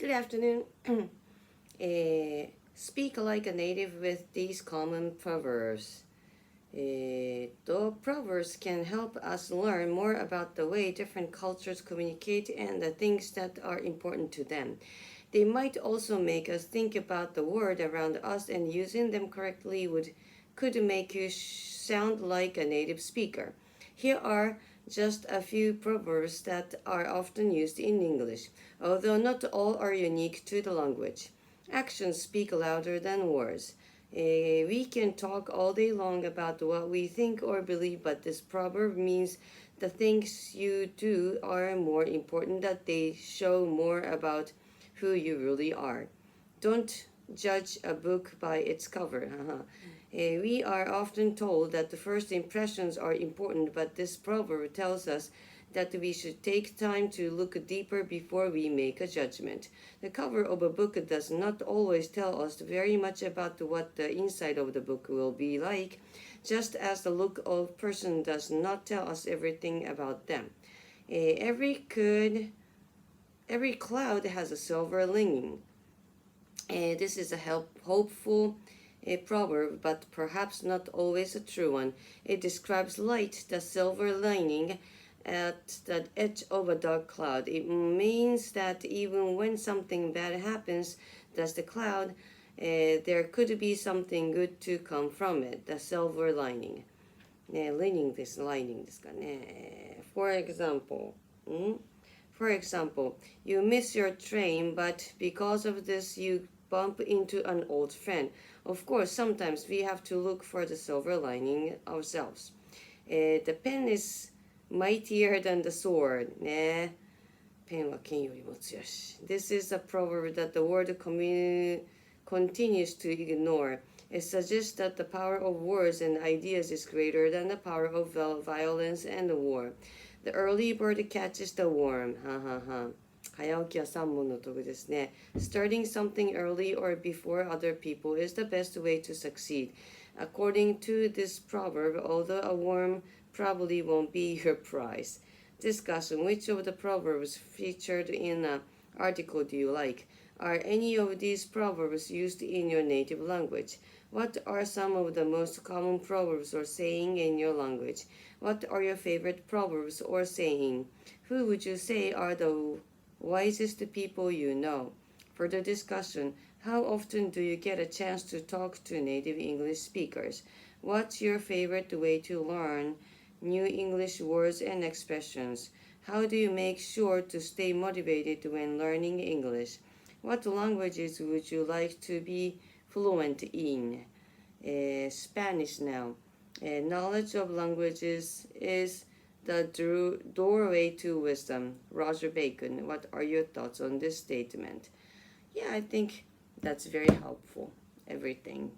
Good afternoon. Speak like a native with these common proverbs. Proverbs can help us learn more about the way different cultures communicate and the things that are important to them. They might also make us think about the world around us, and using them correctly could make you sound like a native speaker. Here are just a few proverbs that are often used in English, although not all are unique to the language. Actions speak louder than words. We can talk all day long about what we think or believe, but this proverb means the things you do are more important, that they show more about who you really are. Don't judge a book by its cover. We are often told that the first impressions are important, but this proverb tells us that we should take time to look deeper before we make a judgment. The cover of a book does not always tell us very much about what the inside of the book will be like, just as the look of a person does not tell us everything about them. Every cloud has a silver lining. This is a hopeful proverb, but perhaps not always a true one. It describes light, the silver lining, at the edge of a dark cloud. It means that even when something bad happens, does the cloud, there could be something good to come from it. The silver lining. ね、lining です。lining ですかね。For example, For example, you miss your train, but because of this, you bump into an old friend. Of course, sometimes we have to look for the silver lining ourselves. The pen is mightier than the sword. ね。ペンは剣よりも強し。This is a proverb that the world continues to ignore. It suggests that the power of words and ideas is greater than the power of violence and war. The early bird catches the worm. ははは。早起きは三問の徳ですね。Starting something early or before other people is the best way to succeed. According to this proverb, although a worm probably won't be your prize. Discussion: which of the proverbs featured in an article do you like? Are any of these proverbs used in your native language? What are some of the most common proverbs or saying in your language? What are your favorite proverbs or saying? Who would you say are the wisest people you know? Further discussion: how often do you get a chance to talk to native English speakers? What's your favorite way to learn new English words and expressions? How do you make sure to stay motivated when learning English? What languages would you like to be fluent in? Spanish now. Knowledge of languages is the doorway to wisdom. Roger Bacon. What are your thoughts on this statement? Yeah, I think that's very helpful. Everything.